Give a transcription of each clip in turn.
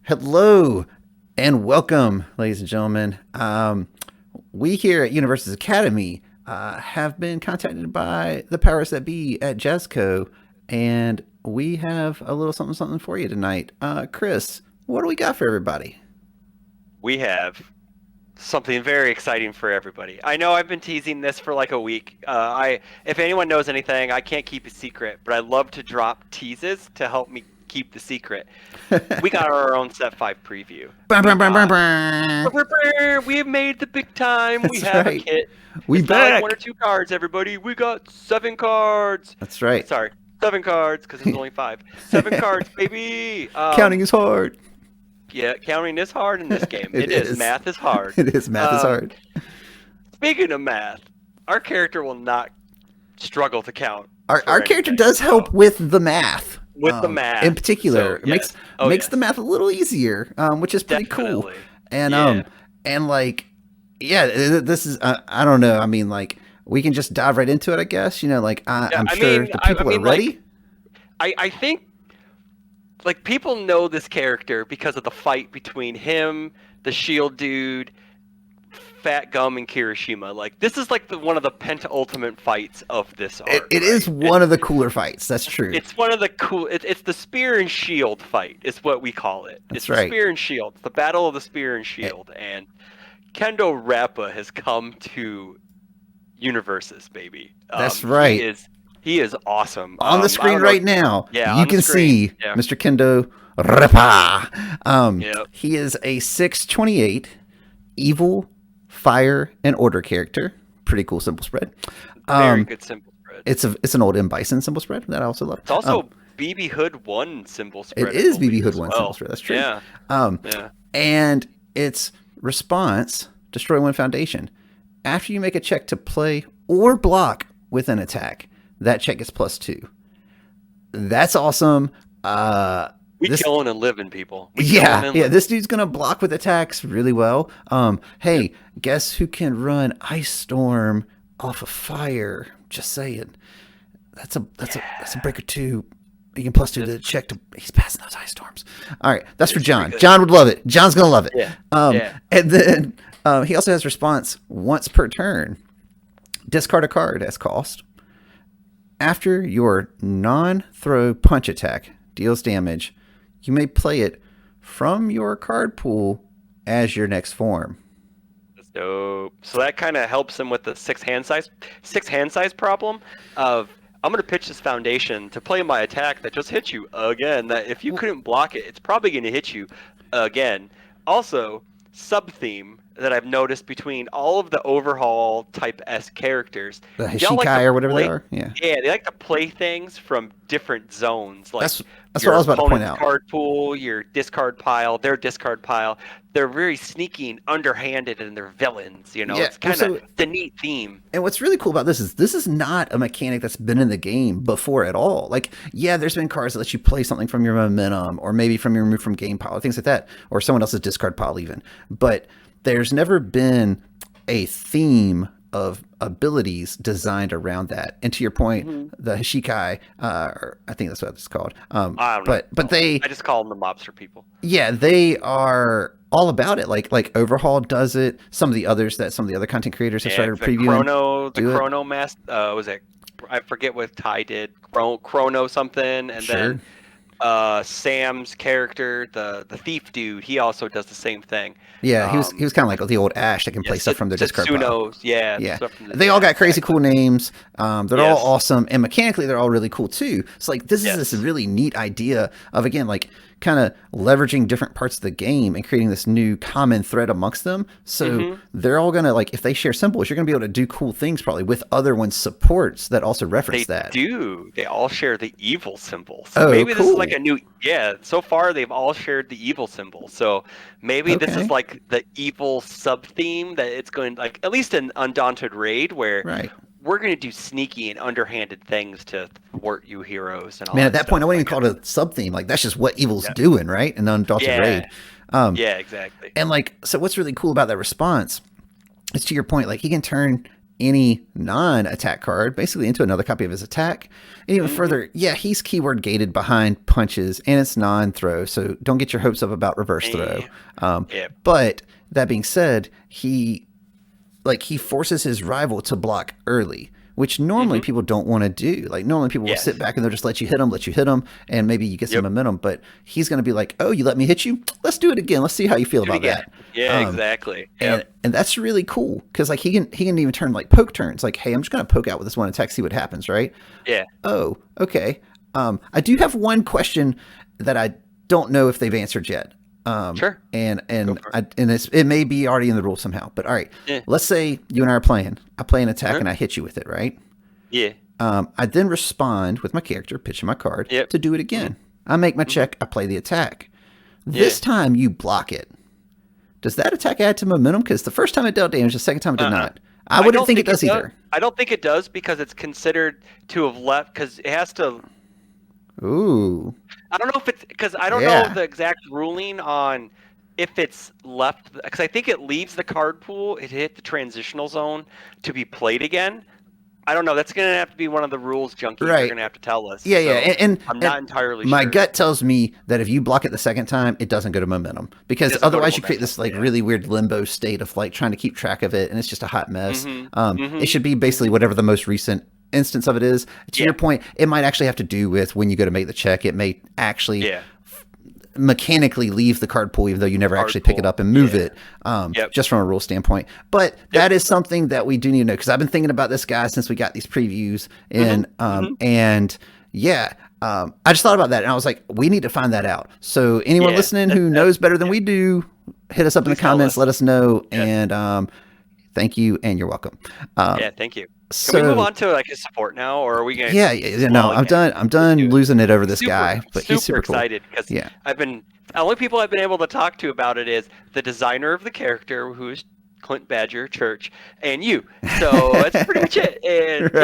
Hello and welcome, ladies and gentlemen. We here at Universus Academy have been contacted by the powers that be at Jasco, and we have a little something for you tonight. Chris, what do we got for everybody? We have something very exciting for everybody. I know I've been teasing this for like a week. If anyone knows anything, I can't keep a secret, but I love to drop teases to help me keep the secret. We got our own Set 5 preview. We have made the big time. That's we have right. a kit. We it's back. Not like 1 or 2 cards, everybody. We got 7 cards. That's right. Sorry, 7 cards because there's only 5. 7 cards, baby. Counting is hard. Yeah, counting is hard in this game. It is. Math is hard. It is. Math is hard. Speaking of math, our character will not struggle to count. Our character does help with the math. With the math. In particular. So, yes. It makes the math a little easier, which is pretty cool. And this is I don't know. I mean, like, we can just dive right into it, I guess. I'm sure the people are ready. I think like people know this character because of the fight between him, the shield dude, Fat Gum, and Kirishima. Like, this is like one of the penultimate fights of this arc. It is one of the cooler fights. That's true. It's one of the cool. It's the spear and shield fight. Is what we call it. That's it's right. The spear and shield. It's the battle of the spear and shield. And Kendo Rappa has come to Universus, baby. That's right. He is awesome. On the screen right now, you can see Mr. Kendo Rappa. He is a 628 evil, fire, and order character. Pretty cool symbol spread. Very good symbol spread. It's an old M Bison symbol spread that I also love. It's also BB Hood 1 symbol spread. It is BB Hood 1 symbol spread. That's true. Yeah. And its response: destroy 1 foundation. After you make a check to play or block with an attack, that check gets +2. That's awesome. We killing and living, people. This dude's gonna block with attacks really well. Hey, guess who can run Ice Storm off of fire? Just saying. That's a breaker 2. You can +2 to the check to. He's passing those Ice Storms. All right, that's for John. John would love it. John's gonna love it. And then he also has response once per turn. Discard a card as cost. After your non-throw punch attack deals damage, you may play it from your card pool as your next form. That's dope. So that kind of helps him with the 6 hand size problem of, I'm going to pitch this foundation to play my attack that just hit you again. That if you couldn't block it, it's probably going to hit you again. Also, sub-theme that I've noticed between all of the overhaul type S characters, the Hishikai or whatever they are. Yeah, they like to play things from different zones. Like that's what I was about to point out. Card pool, your discard pile, their discard pile. They're very sneaky and underhanded, and they're villains. It's kind of the neat theme. And what's really cool about this is not a mechanic that's been in the game before at all. Like, there's been cards that let you play something from your momentum, or maybe from your move from game pile, things like that, or someone else's discard pile even. But there's never been a theme of abilities designed around that. And to your point, the Hishikai, I think that's what it's called. I don't know. But I just call them the mobster people. Yeah, they are all about it. Like Overhaul does it. Some of the other content creators have started previewing. Chrono Master, was it? I forget what Ty did. Chrono something, and then Sam's character, the thief dude, he also does the same thing. Yeah, he was kind of like the old Ash that can play stuff from their discard pile. Yeah. They all got crazy cool names. They're all awesome, and mechanically they're all really cool too. It's like this is this really neat idea of, again, like, kind of leveraging different parts of the game and creating this new common thread amongst them. So they're all gonna, like, if they share symbols, you're gonna be able to do cool things probably with other ones' supports that also reference that. They all share the evil symbol. So maybe this is like a new. Yeah, so far they've all shared the evil symbol. So maybe this is like the evil sub theme that it's going, like, at least in Undaunted Raid, where we're going to do sneaky and underhanded things to thwart you heroes. And all at that point, I wouldn't even call it a sub theme. Like, that's just what evil's doing, right? In Undaunted Raid. Yeah, exactly. And, like, so what's really cool about that response is, to your point, like, he can turn any non-attack card basically into another copy of his attack. And even further, yeah, he's keyword gated behind punches and it's non-throw, so don't get your hopes up about reverse throw. But that being said, he forces his rival to block early, which normally people don't want to do. Like normally people will sit back and they'll just let you hit them, and maybe you get some momentum. But he's going to be like, oh, you let me hit you? Let's do it again. Let's see how you feel about that. Yeah, exactly. And that's really cool because like he can even turn like poke turns. Like, hey, I'm just going to poke out with this one attack, see what happens, right? Yeah. Oh, okay. I do have one question that I don't know if they've answered yet. Sure. And it may be already in the rules somehow. But all right, let's say you and I are playing. I play an attack and I hit you with it, right? Yeah. I then respond with my character, pitching my card to do it again. I make my check. I play the attack. This time you block it. Does that attack add to momentum? Because the first time it dealt damage, the second time it did not. I wouldn't think it does either. I don't think it does because it's considered to have left because it has to. Ooh. I don't know if it's because I don't know the exact ruling on if it's left because I think it leaves the card pool. It hit the transitional zone to be played again. I don't know. That's going to have to be one of the rules junkies are going to have to tell us. Yeah, so and I'm not entirely sure. My gut tells me that if you block it the second time, it doesn't go to momentum because otherwise you create this like really weird limbo state of like trying to keep track of it, and it's just a hot mess. It should be basically whatever the most recent instance of it is. To your point, it might actually have to do with when you go to make the check. It may actually mechanically leave the card pool even though you never actually pick it up and move it just from a rule standpoint. But that is something that we do need to know because I've been thinking about this guy since we got these previews and I just thought about that and I was like, we need to find that out. So anyone listening who knows better than we do, hit us up in the comments, let us know, and thank you and you're welcome. Thank you. Can we move on to like his support now, or are we going? I'm done losing it over this guy, but he's super excited because the only people I've been able to talk to about it is the designer of the character, who is Clint Badger Church, and you. So that's pretty much it. And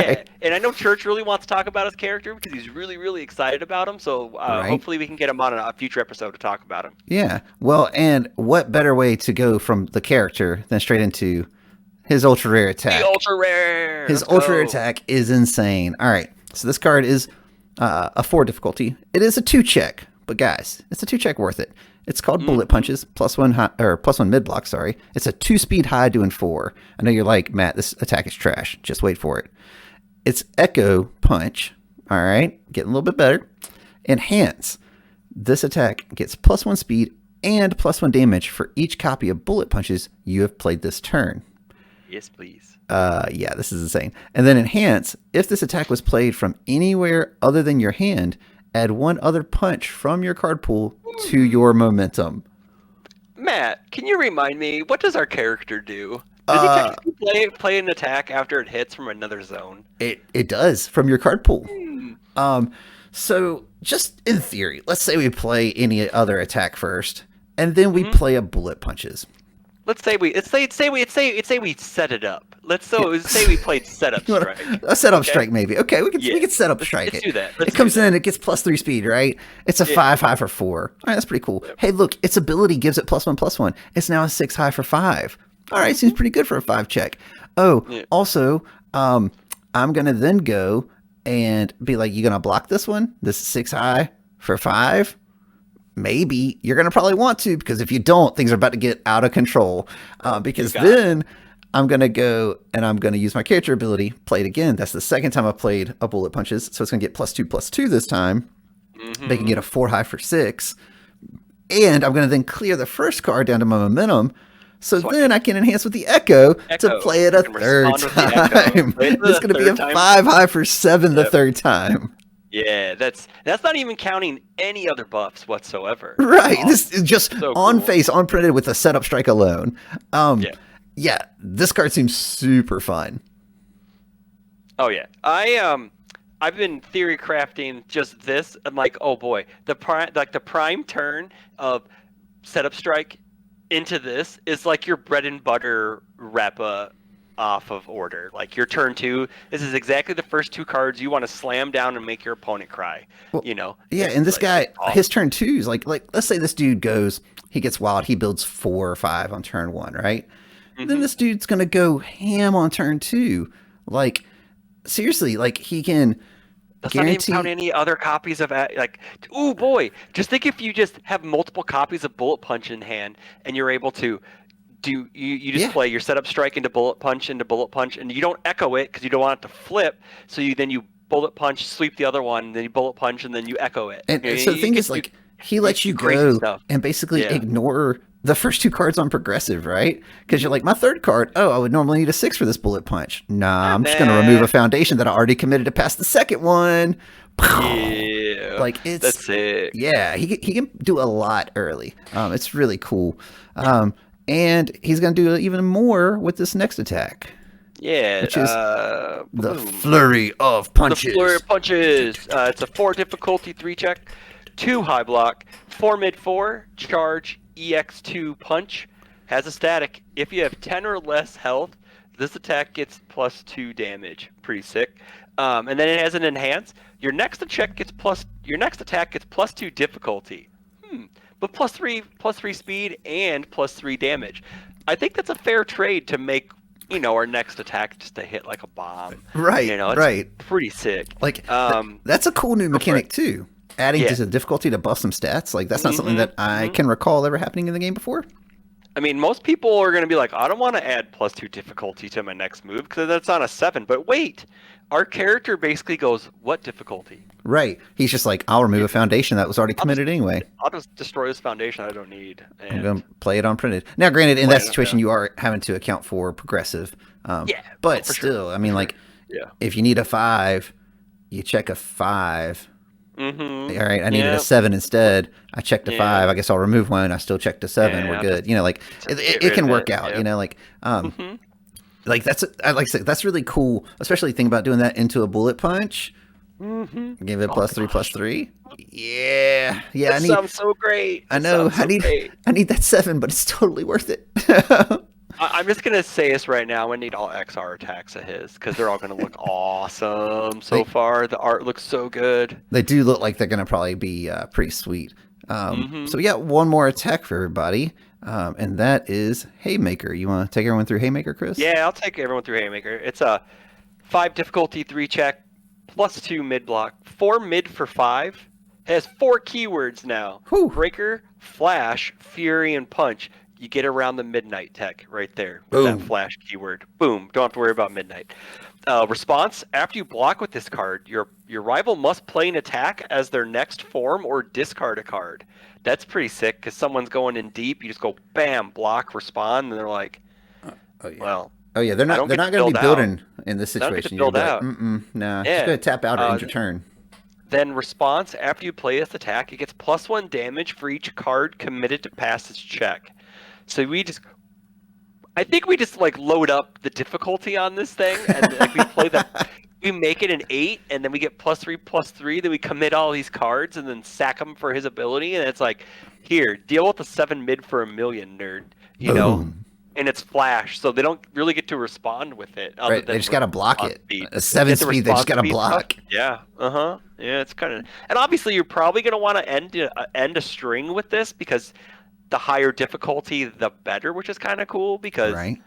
and I know Church really wants to talk about his character because he's really, really excited about him. So hopefully we can get him on a future episode to talk about him. Yeah. Well, and what better way to go from the character than straight into his ultra rare attack. His ultra rare attack is insane. All right. So this card is a 4 difficulty. It is a 2 check, but guys, it's a 2 check worth it. It's called Bullet Punches, +1 high, or +1 mid block, sorry. It's a 2 speed high doing 4. I know you're like, Matt, this attack is trash. Just wait for it. It's Echo Punch. All right. Getting a little bit better. Enhance. This attack gets +1 speed and +1 damage for each copy of Bullet Punches you have played this turn. Yes, please. Yeah, this is insane. And then enhance. If this attack was played from anywhere other than your hand, add 1 other punch from your card pool to your momentum. Matt, can you remind me, what does our character do? Does he technically play an attack after it hits from another zone? It does, from your card pool. So just in theory, let's say we play any other attack first, and then we play a Bullet Punches. Let's say we set it up. Let's say we played setup strike. A setup strike, maybe. Okay, we can set up strike. Let's do that. It comes in, it gets +3 speed, right? It's a 5 high for 4. All right, that's pretty cool. Hey, look, its ability gives it +1/+1. It's now a 6 high for 5. All right, seems pretty good for a 5 check. Also, I'm gonna then go and be like, you gonna block this one? This is 6 high for 5. Maybe you're going to probably want to, because if you don't, things are about to get out of control. Because then I'm going to go and I'm going to use my character ability, play it again. That's the second time I've played a Bullet Punches. So it's going to get +2/+2 this time. They can get a 4 high for 6. And I'm going to then clear the first card down to my momentum. So then I can enhance with the Echo to play it a third time. It's going to be a 5 high for 7 the third time. Yeah, that's not even counting any other buffs whatsoever. Right. This is just so on face, on printed with a setup strike alone. Yeah, this card seems super fun. Oh yeah. I've been theory crafting just this. I'm like, oh boy, the prime turn of setup strike into this is like your bread and butter Rappa off of order. Like your turn 2, this is exactly the first 2 cards you want to slam down and make your opponent cry. Well, yeah, and this guy, his turn 2 is like let's say this dude goes, he gets wild, he builds 4 or 5 on turn 1, right? then this dude's gonna go ham on turn 2. Like, seriously, like he can That's not even guarantee. count any other copies of like. Ooh boy, just think if you just have multiple copies of Bullet Punch in hand, and you're able to you just Yeah. play your setup strike into Bullet Punch, and you don't echo it because you don't want it to flip. So you Bullet Punch, sweep the other one, and then you Bullet Punch, and then you echo it. And You know, so the you thing can is, do like, he lets you crazy go stuff. and basically Yeah. ignore the first 2 cards on progressive, right? Because you're like, my third card, oh, I would normally need a 6 for this bullet punch. Nah, I'm just going to remove a foundation that I already committed to pass the second one. Yeah, Like, it's that's it. yeah, he can do a lot early. It's really cool. And he's going to do even more with this next attack, Yeah, which is the the flurry of punches. The flurry of punches. It's a 4 difficulty 3 check, 2 high block, 4 mid 4, charge, EX2 punch. Has a static. If you have 10 or less health, this attack gets +2 damage. Pretty sick. And then it has an enhance. Your next attack gets +2 difficulty. But +3 speed and +3 damage. I think that's a fair trade to make, our next attack just to hit like a bomb. Right, It's right. pretty sick. Like, that's a cool new mechanic too. Adding Yeah. just a difficulty to buff some stats. Like, that's not something that I can recall ever happening in the game before. I mean, most people are going to be like, I don't want to add +2 difficulty to my next move because that's on a 7. But wait, our character basically goes, what difficulty? Right. He's just like, I'll remove a foundation that was already committed anyway. I'll just destroy this foundation I don't need. I'm And going to play it on printed. Now, granted, in Play that it on- situation, you are having to account for progressive. Yeah, But for sure, still, I mean, like, yeah. if you need a 5, you check a 5. Mm-hmm. All right, I needed Yeah. a 7 instead. I checked a Yeah. 5. I guess I'll remove one. I still checked a 7. Yeah, We're good. Like, just get it rid can of work it, out, yeah. like, like that's, I like to say, that's really cool, especially think about doing that into a bullet punch. Give it +3/+3. Yeah. Yeah, That sounds so great. I That know. sounds so great. I need that 7, but it's totally worth it. I'm just gonna say this right now. I need all XR attacks of his because they're all gonna look awesome so far. The art looks so good. They do look like they're going to probably be pretty sweet. So we got one more attack for everybody, and that is Haymaker. You want to take everyone through Haymaker, Chris? Yeah, I'll take everyone through Haymaker. It's a 5 difficulty 3 check, +2 mid block, 4 mid for 5. It has 4 keywords now. Whew. Breaker, Flash, Fury, and Punch. You get around the Midnight tech right there with Boom. that Flash keyword. Boom. Don't have to worry about Midnight. Response: after you block with this card, your rival must play an attack as their next form or discard a card. That's pretty sick because someone's going in deep. You just go bam, block, respond, and they're like, Oh yeah. well, Oh yeah. They're I not. don't They're get not to going to be build building in this They don't get to situation. build You're out. like, nah. Yeah. Just going to tap out or end your turn. Then response: after you play this attack, it gets +1 damage for each card committed to pass its check. So I think we just like load up the difficulty on this thing, and like we play we make it an 8, and then we get +3/+3. Then we commit all these cards, and then sack him for his ability, and it's like, here, deal with the 7 mid for 1,000,000, nerd. You know, Boom. and it's flash, so they don't really get to respond with it. Other Right. They than just got to block response it. speed. A 7 Get the speed. They just got to response block. speed stuff. Yeah. Yeah. It's kind of, and obviously you're probably gonna want to end a string with this because the higher difficulty, the better, which is kind of cool because Right.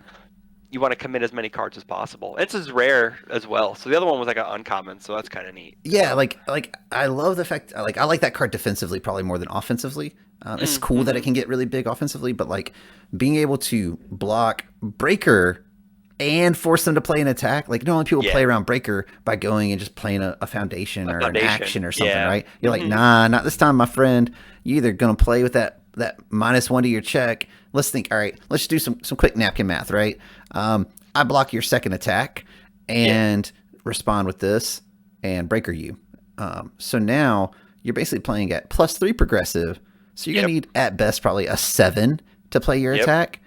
you want to commit as many cards as possible. It's as rare as well. So the other one was like an uncommon, so that's kind of neat. Yeah, like I love the fact I like that card defensively probably more than offensively. It's cool that it can get really big offensively, but like being able to block Breaker and force them to play an attack. Like normally people play around Breaker by going and just playing a foundation or an action or something, right? You're like, nah, not this time, my friend. You're either gonna play with that -1 to your check. Let's think. All right, let's do some quick napkin math, right? I block your second attack and respond with this and Breaker you. So now you're basically playing at +3 progressive. So you're gonna need at best probably a 7 to play your attack,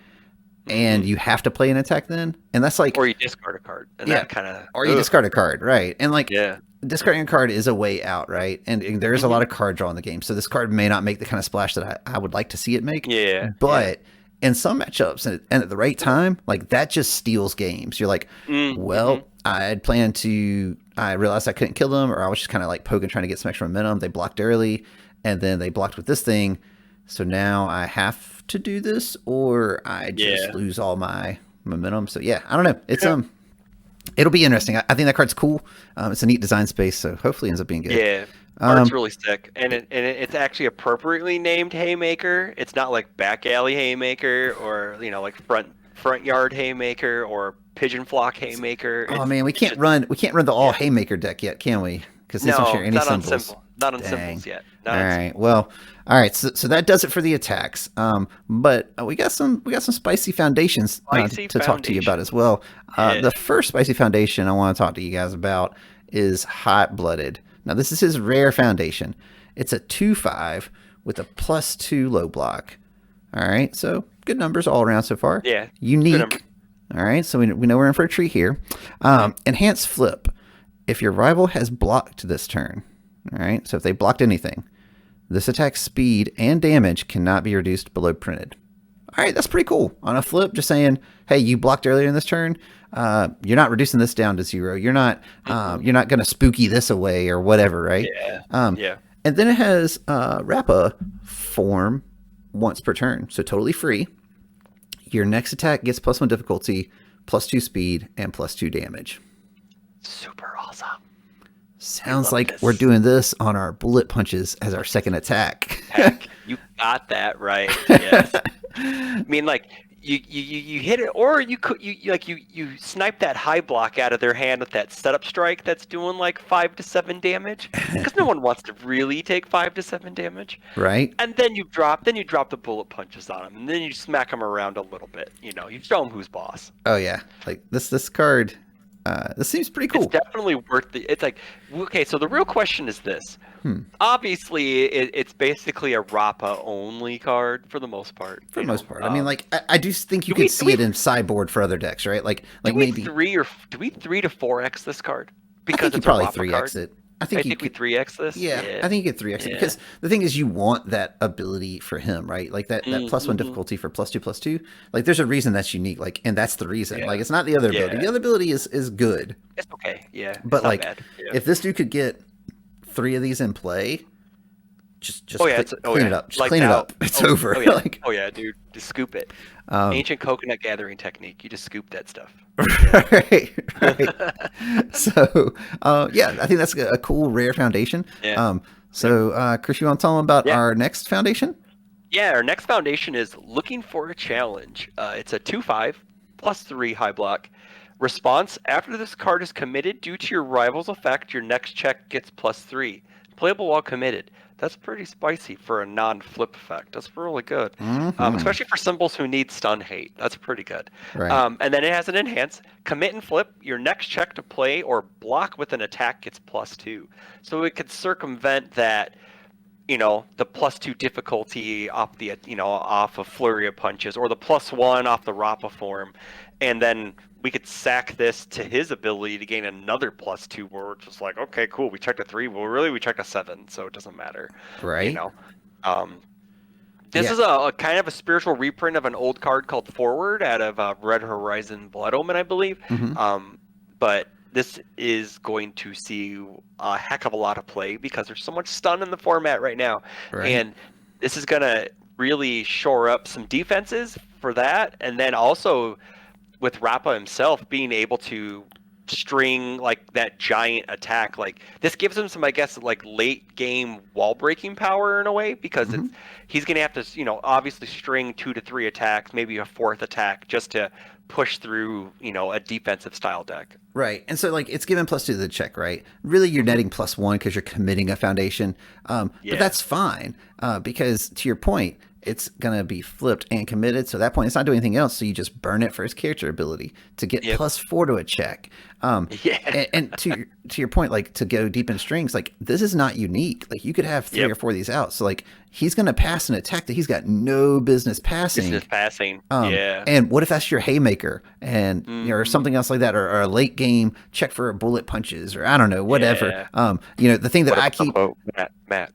and you have to play an attack then, and that's like, or you discard a card, and that kind of, or you discard a card, right? And like, Yeah. discarding a card is a way out, right? And there is a lot of card draw in the game, so this card may not make the kind of splash that I would like to see it make. Yeah. But in some matchups and at the right time, like that just steals games. You're like, well, I had planned to. I realized I couldn't kill them, or I was just kind of like poking, trying to get some extra momentum. They blocked early, and then they blocked with this thing. So now I have to do this, or I just lose all my momentum. So yeah, I don't know. It's it'll be interesting. I think that card's cool. It's a neat design space, so hopefully it ends up being good. Yeah. Art's really sick, and it's actually appropriately named Haymaker. It's not like back alley Haymaker or like front yard Haymaker or pigeon flock Haymaker. Oh man, we can't run the all Haymaker deck yet, can we? Because these don't share any symbols. Not on symbols yet. All right. Well, all right. So that does it for the attacks. But we got some spicy foundations to talk to you about as well. The first spicy foundation I want to talk to you guys about is Hot Blooded. Now this is his rare foundation. It's a 2/5 with a +2 low block. All right. So good numbers all around so far. Yeah. Unique. All right. So we know we're in for a treat here. Enhanced flip. If your rival has blocked this turn, all right, so if they blocked anything, this attack's speed and damage cannot be reduced below printed. All right, that's pretty cool. On a flip, just saying, hey, you blocked earlier in this turn, you're not reducing this down to 0. You're not going to spooky this away or whatever, right? Yeah. And then it has Rappa form once per turn, so totally free. Your next attack gets +1 difficulty, +2 speed, and +2 damage. Super awesome. Sounds like we're doing this on our bullet punches as our second attack. Heck, you got that right. Yes. I mean, like you hit it, or you snipe that high block out of their hand with that setup strike that's doing like 5 to 7 damage, because no one wants to really take 5 to 7 damage. Right. And then you drop the bullet punches on them, and then you smack them around a little bit. You show them who's boss. Oh yeah, like this card. This seems pretty cool. It's definitely worth it. It's like, okay, so the real question is this. Obviously, it's basically a Rappa only card for the most part. For the most part. I mean, like, I do think you could see it in sideboard for other decks, right? Like maybe... Do we 3 to 4x this card? Because it's probably 3x it. I think we 3x this? Yeah, I think you get 3x it, because the thing is you want that ability for him, right? Like that +1 difficulty for +2/+2. Like there's a reason that's unique, like, and that's the reason. Like it's not the other ability. The other ability is good. It's okay, yeah. But like if this dude could get 3 of these in play, just clean it up. Just clean it up. It's over. Oh yeah, dude. Just scoop it. Ancient coconut gathering technique. You just scoop that stuff. Right. So, I think that's a cool, rare foundation. Yeah. Chris, you want to tell them about our next foundation? Yeah, our next foundation is Looking for a Challenge. It's a 2/5 +3 high block. Response: after this card is committed due to your rival's effect, your next check gets +3. Playable while committed. That's pretty spicy for a non-flip effect. That's really good, especially for symbols who need stun hate. That's pretty good. Right. And then it has an enhance. Commit and flip. Your next check to play or block with an attack gets +2. So it could circumvent that, the +2 difficulty off the, off of Flurry of Punches, or the +1 off the Rappa form, and then we could sack this to his ability to gain another +2, where it's just like, okay, cool, we checked a 3. Well, really, we checked a 7, so it doesn't matter. Right. This is a kind of a spiritual reprint of an old card called Forward out of Red Horizon Blood Omen, I believe. But this is going to see a heck of a lot of play because there's so much stun in the format right now. Right. And this is going to really shore up some defenses for that. And then also with Rappa himself being able to string like that giant attack, like this gives him some, I guess, like late game wall breaking power in a way, because he's going to have to, obviously string 2 to 3 attacks, maybe a 4th attack, just to push through, a defensive style deck. Right. And so like it's given +2 to the check, right? Really you're netting +1 because you're committing a foundation. But that's fine because to your point, it's going to be flipped and committed. So at that point, it's not doing anything else. So you just burn it for his character ability to get +4 to a check. And to your point, like to go deep in strings, like this is not unique. Like you could have 3 or 4 of these out. So like he's going to pass an attack that he's got no business passing. And what if that's your Haymaker and or something else like that, or a late game check for bullet punches, or I don't know, whatever. The thing that I keep Matt.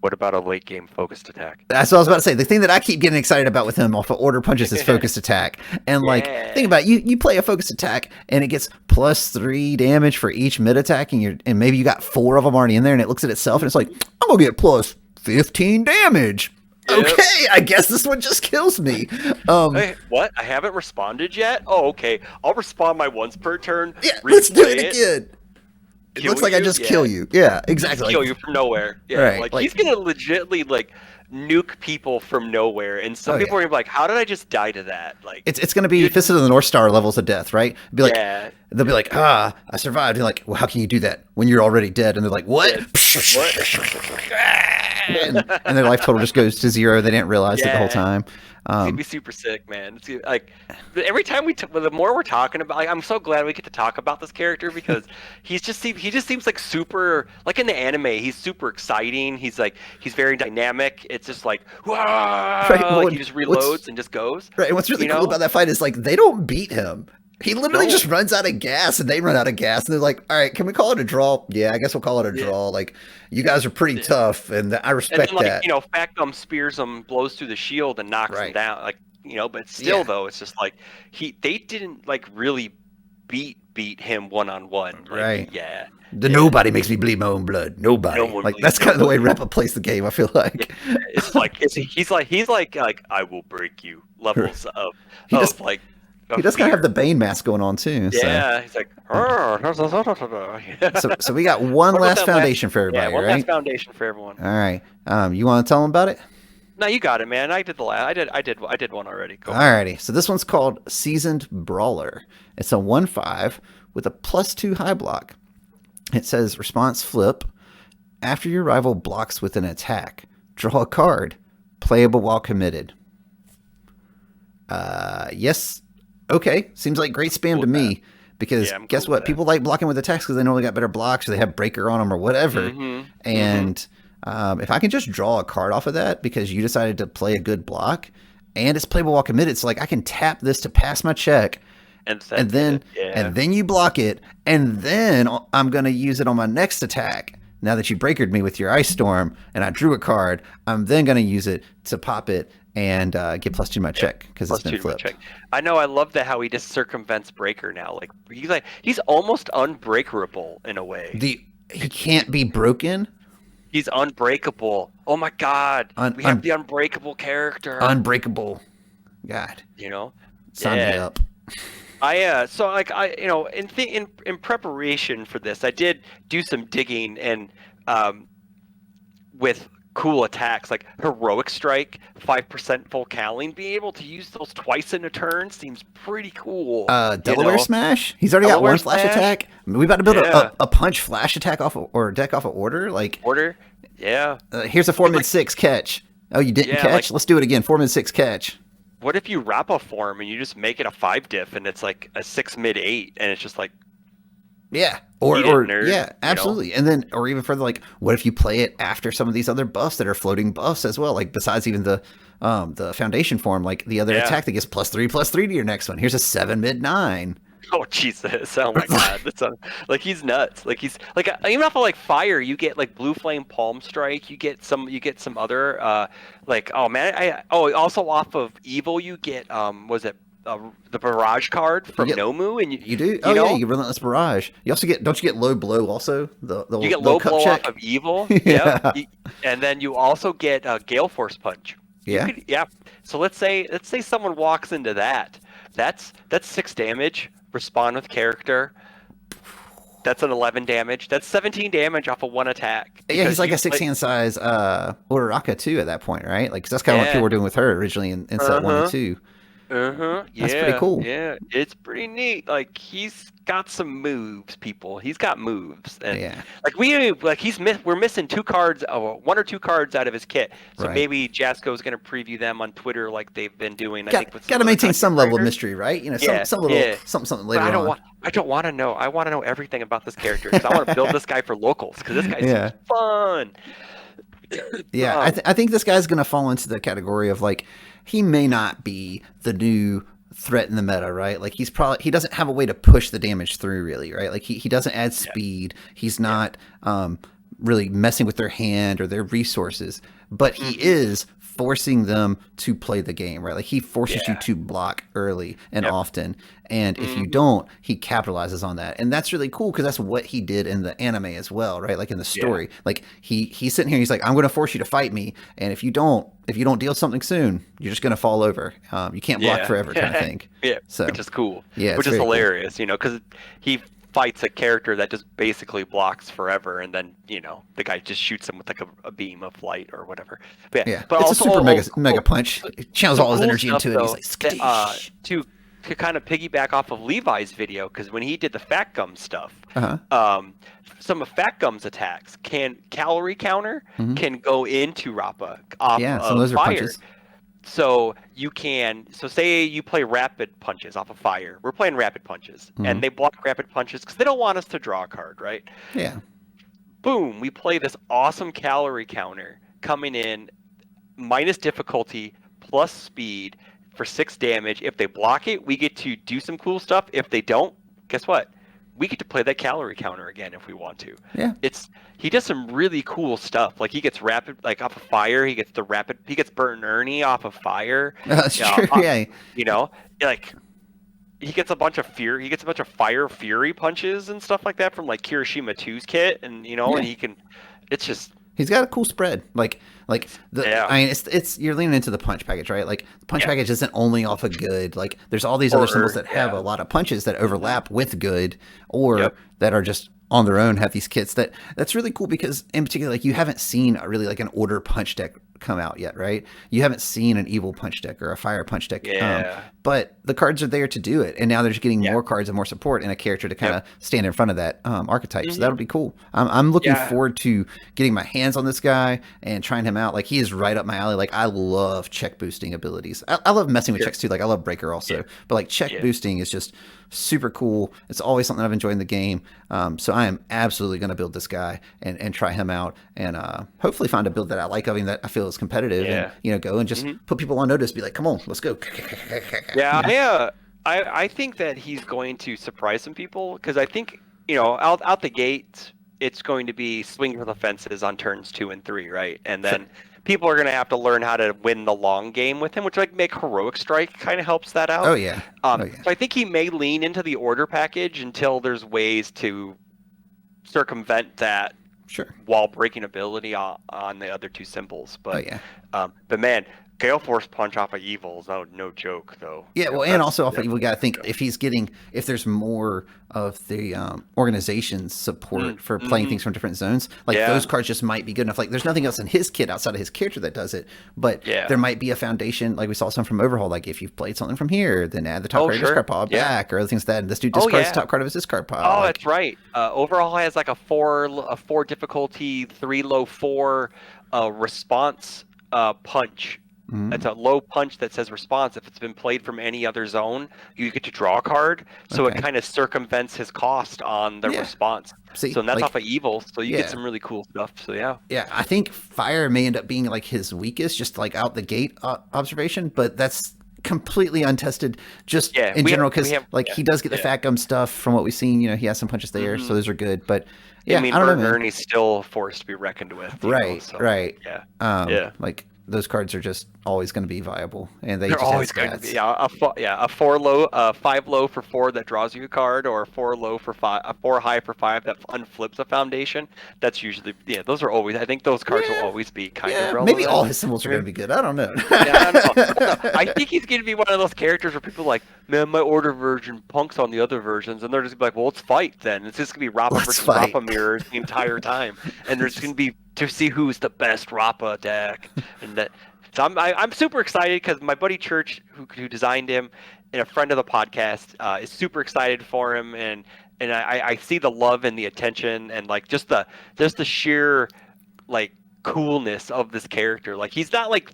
What about a late game focused attack? That's what I was about to say. The thing that I keep getting excited about with him off of order punches is focused attack. And like, think about it, you play a focused attack and it gets +3 damage for each mid attack, and maybe you got 4 of them already in there, and it looks at itself and it's like, I'm gonna get +15 damage. Yep. Okay, I guess this one just kills me. Hey, what? I haven't responded yet? Oh, okay. I'll respond my once per turn. Yeah, let's do replay it again. It Kill looks like I you? just Yeah. kill you. Yeah, Just exactly. kill you from nowhere. Yeah, Right, like like- he's gonna legitly like nuke people from nowhere, and some Oh, people yeah. are gonna be like, "How did I just die to that?" Like, It's going to be Dude. Fist of the North Star levels of death, right? Be like, yeah, they'll be like, I survived. You're like, well, how can you do that when you're already dead? And they're like, what? and their life total just goes to 0. They didn't realize it the whole Yeah. time. it's gonna be super sick, man. It's gonna, like every time the more we're talking about, like, I'm so glad we get to talk about this character because he just seems like super, like in the anime, he's super exciting. He's very dynamic. It's just like, wow, well, he just reloads and just goes. Right, and what's really You cool know? about that fight is like they don't beat him. He literally No. just runs out of gas, and they run out of gas, and they're like, "All right, can we call it a draw?" Yeah, I guess we'll call it a draw. Like, you guys are pretty tough, and I And respect then, like, that. Factum spears him, blows through the shield, and knocks him Right. down. Like, but still, Yeah. though, it's just like they didn't like really beat him one-on-one. Like, Right. Yeah. Nobody makes me bleed my own blood. Nobody. No one Like bleeds that's their kind of the way Rappa plays the game. I feel like It's like he's like I will break you levels of He does- of like. he does kind of have the Bane mask going on too. Yeah, he's like. So we got one What about last that foundation for everybody, Yeah, one right? last foundation for everyone. All right. You want to tell them about it? No, you got it, man. I did the last. I did one already. Go. Alrighty, so this one's called Seasoned Brawler. It's a 1/5 with a +2 high block. It says response flip. After your rival blocks with an attack, draw a card. Playable while committed. Yes. Okay. Seems like great spam Cool to with me. Because Yeah, I'm guess cool what? with that. People like blocking with attacks because they know they got better blocks or they have breaker on them or whatever. Mhm, And if I can just draw a card off of that because you decided to play a good block and it's playable while committed, so like I can tap this to pass my check And and then you block it and then I'm going to use it on my next attack. Now that you breakered me with your Ice Storm and I drew a card, I'm then going to use it to pop it and get +2 to my check because it's been +2 to my flipped. check. I know. I love that how he just circumvents breaker now. Like he's almost unbreakable in a way. He can't be broken. He's unbreakable. Oh my God, we have the unbreakable character. Unbreakable. God. Sign me up. In preparation for this, I did do some digging and with cool attacks like heroic strike, 5% full cowling. Being able to use those twice in a turn seems pretty cool. Delaware Smash. He's already got Delaware one flash Smash? attack. We about to build Yeah. a punch flash attack off or deck off of order. Like Order, yeah. here's a 4 mid 6 catch. Oh, you didn't Yeah, catch? Let's do it again. 4 mid 6 catch. What if you Rappa form and you just make it a 5 diff and it's like a 6 mid 8 and it's just like Yeah. Eat it, nerd, Yeah, absolutely. And then or even further, like what if you play it after some of these other buffs that are floating buffs as well? Like besides even the foundation form, like the other attack that gets +3/+3 to your next one. Here's a 7 mid 9. oh Jesus! Oh my God! Like he's nuts. Like he's like even off of like fire, you get like blue flame palm strike. You get some other like oh man also off of evil you get was it the barrage card from Nomu and You do? Oh yeah, you Relentless Barrage. You also get don't you get low blow also? You get low cup blow check? off of evil. Yeah. Yep. And then you also get Gale Force Punch. Yeah. So let's say someone walks into that. That's 6 damage. Respond with character. That's an 11 damage. That's 17 damage off of one attack. Yeah, he's like a 6-hand size Uraraka too at that point, right? Like 'cause that's kind of what people were doing with her originally in set 1 and 2. Yeah, That's pretty cool. Yeah, it's pretty neat. Like he's got some moves, people. He's got moves, and Yeah. we're missing 2 cards, 1 or 2 cards out of his kit. So Right. maybe Jasco's gonna preview them on Twitter, like they've been doing. I think with Got to maintain some level of mystery, right? Yeah, some little something later But on. I don't want to know. I want to know everything about this character because I want to build this guy for locals because this guy Yeah. seems fun. Yeah, I think this guy's gonna fall into the category of like he may not be the new threat in the meta, right? Like he doesn't have a way to push the damage through really, right? Like he doesn't add speed. He's not really messing with their hand or their resources, but he is forcing them to play the game, right? Like he forces you Yeah. to block early and Yep. often, and if you Mhm. don't, he capitalizes on that, and that's really cool because that's what he did in the anime as well, right? Like in the Yeah. story, like he's sitting here, he's like, I'm going to force you to fight me, and if you don't deal something soon, you're just going to fall over. You can't block Yeah. forever, kind of thing. Yeah. So Which is cool. yeah, it's Which is very cool. hilarious, because he fights a character that just basically blocks forever, and then the guy just shoots him with like a beam of light or whatever. But yeah, Yeah, but it's a also super mega punch. It channels some all his cool energy stuff into it. And he's though like, that skadoosh. to kind of piggyback off of Levi's video, because when he did the Fat Gum stuff, Uh um, some of Fat Gum's attacks calorie counter huh. can go into Rappa off Yeah, some of of those are fire. punches. So say you play rapid punches off of fire. We're playing rapid punches, Hmm. and they block rapid punches because they don't want us to draw a card, right? Yeah. Boom, we play this awesome calorie counter coming in minus difficulty plus speed for 6 damage. If they block it, we get to do some cool stuff. If they don't, guess what? We get to play that calorie counter again if we want to. Yeah. He does some really cool stuff. Like he gets rapid, like off of fire. He gets Bert and Ernie off of fire. That's true. Yeah. You know, like he gets a bunch of fear. He gets a bunch of fire fury punches and stuff like that from like Kirishima 2's kit, and Yeah. and he can. It's just He's got a cool spread. Like Yeah. I mean, it's you're leaning into the punch package, right? Like the punch Yeah. package isn't only off of good. Like there's all these other symbols that have yeah. a lot of punches that overlap with good, or Yep. that are just on their own, have these kits that's really cool because in particular, like you haven't seen really like an order punch deck come out yet, right? You haven't seen an evil punch deck or a fire punch deck. Yeah. But the cards are there to do it, and now they're just getting Yeah. more cards and more support and a character to kind of Yep. stand in front of that archetype. So that'll be cool. I'm looking Yeah. forward to getting my hands on this guy and trying him out. Like he is right up my alley. Like I love check boosting abilities. I love messing with checks too. Like I love breaker also, but like check boosting is just super cool. It's always something I've enjoyed in the game. So I am absolutely going to build this guy and try him out and hopefully find a build that I like of him that I feel is competitive and go and just put people on notice. Be like, come on, let's go. Yeah, I think that he's going to surprise some people because I think out the gate it's going to be swing for the fences on turns 2 and 3, right? And then people are going to have to learn how to win the long game with him, which like make heroic strike kind of helps that out. Oh yeah. So I think he may lean into the order package until there's ways to circumvent that. Sure. While breaking ability on the other 2 symbols, but but man, Gale Force punch off of evil is no joke though. Yeah, well, and also off of we got to think if there's more of the organization's support for playing things from different zones, like those cards just might be good enough. Like there's nothing else in his kit outside of his character that does it, but there might be a foundation. Like we saw some from Overhaul. Like if you've played something from here, then add the top card of discard pile back, or other things like that. And this dude discards the top card of his discard pile. Oh, that's right. Overhaul has like a 4 difficulty, 3 low 4 response punch. It's a low punch that says response. If it's been played from any other zone, you get to draw a card. So it kind of circumvents his cost on the response. See, so that's like, off of evil. So you get some really cool stuff. So yeah, I think fire may end up being like his weakest, just like out the gate observation. But that's completely untested, just in general, because he does get the fat gum stuff from what we've seen. He has some punches there, so those are good. But yeah, I don't know, man. Ernie's still forced to be reckoned with. Right. Yeah. Like those cards are just always going to be viable, and they're always going to be. A 4 low, 5 low for 4 that draws you a card, or a 4 low for 5, a 4 high for 5 that unflips a foundation. That's usually those are always. I think those cards will always be kind of relevant. Maybe all his symbols are going to be good. I don't know. I don't know. I think he's going to be one of those characters where people are like, man, my order version punks on the other versions, and they're just like, well, let's fight then. It's just going to be Rappa versus Rappa mirrors the entire time, and there's going to be to see who's the best Rappa deck, and that. So I'm super excited because my buddy Church, who designed him, and a friend of the podcast, is super excited for him, and I see the love and the attention and like just the sheer like coolness of this character. Like he's not like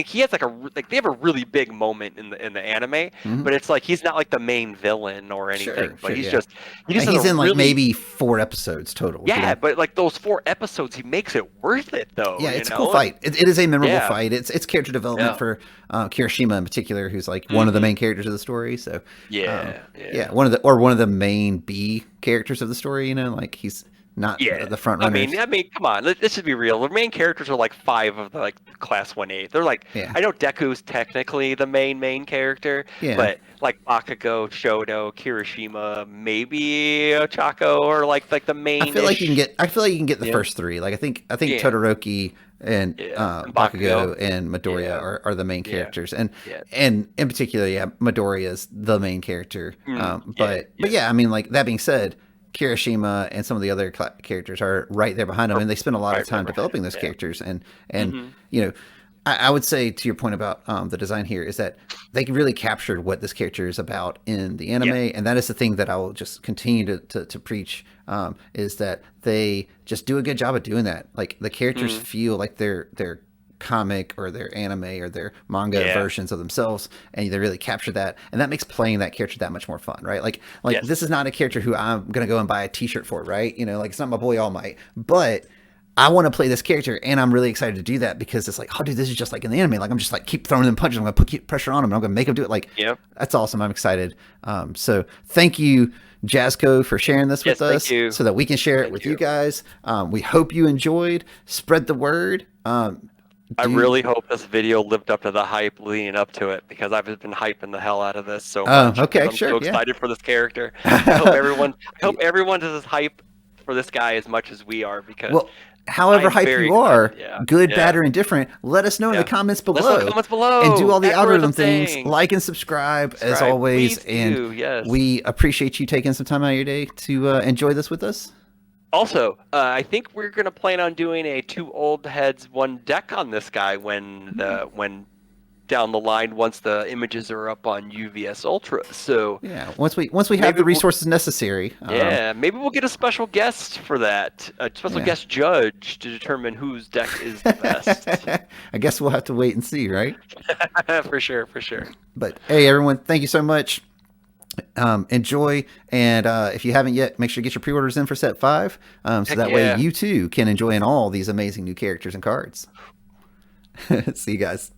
he has they have a really big moment in the anime, but it's like he's not like the main villain or anything. But he's he's in like maybe 4 episodes total. Yeah, but like those 4 episodes, he makes it worth it though. Yeah, it's a cool fight. It is a memorable fight. It's character development for Kirishima in particular, who's like one of the main characters of the story. So one of the main B characters of the story. Like he's not Yeah, the front runners. I mean, come on. Let's just be real. The main characters are like 5 of the like class 1A. They're like, Yeah. I know Deku's technically the main character, Yeah. but like Bakugo, Shoto, Kirishima, maybe Ochako, or like the main. I feel like you can get. I feel like you can get the Yeah. first 3. Like I think Yeah. Todoroki and And Bakugo and Midoriya Yeah. are the main characters, and Yeah. and in particular, yeah, Midoriya is the main character. But yeah, I mean, like that being said, Kirishima and some of the other characters are right there behind them, and they spend a lot of time developing those characters. And you know, I would say to your point about the design here is that they really captured what this character is about in the anime, and that is the thing that I will just continue to preach. Is that they just do a good job of doing that. Like the characters feel like they're comic or their anime or their manga versions of themselves, and they really capture that, and that makes playing that character that much more fun, right? Like this is not a character who I'm gonna go and buy a t-shirt for, right? You know, like it's not my boy All Might, but I want to play this character, and I'm really excited to do that because it's like, oh, dude, this is just like in the anime. Like I'm just like keep throwing them punches. I'm gonna keep pressure on them. And I'm gonna make them do it. Like, that's awesome. I'm excited. So thank you, Jasco, for sharing this with us, so that we can share it with you guys. We hope you enjoyed. Spread the word. I really hope this video lived up to the hype leading up to it, because I've been hyping the hell out of this so much. Okay, I'm so excited for this character. I hope everyone does this hype for this guy as much as we are, because however hype you are, good, bad, or indifferent, let us know in the comments below. Let us know in the comments below. And do all the algorithm things. Like and subscribe as always. We appreciate you taking some time out of your day to enjoy this with us. Also, I think we're going to plan on doing a 2 old heads, 1 deck on this guy when down the line, once the images are up on UVS Ultra. So yeah, once we have the resources necessary. Maybe we'll get a special guest for that, a special guest judge to determine whose deck is the best. I guess we'll have to wait and see, right? For sure. But hey, everyone, thank you so much. Enjoy, and if you haven't yet, make sure to get your pre-orders in for set 5, so that way you too can enjoy all these amazing new characters and cards. See you guys.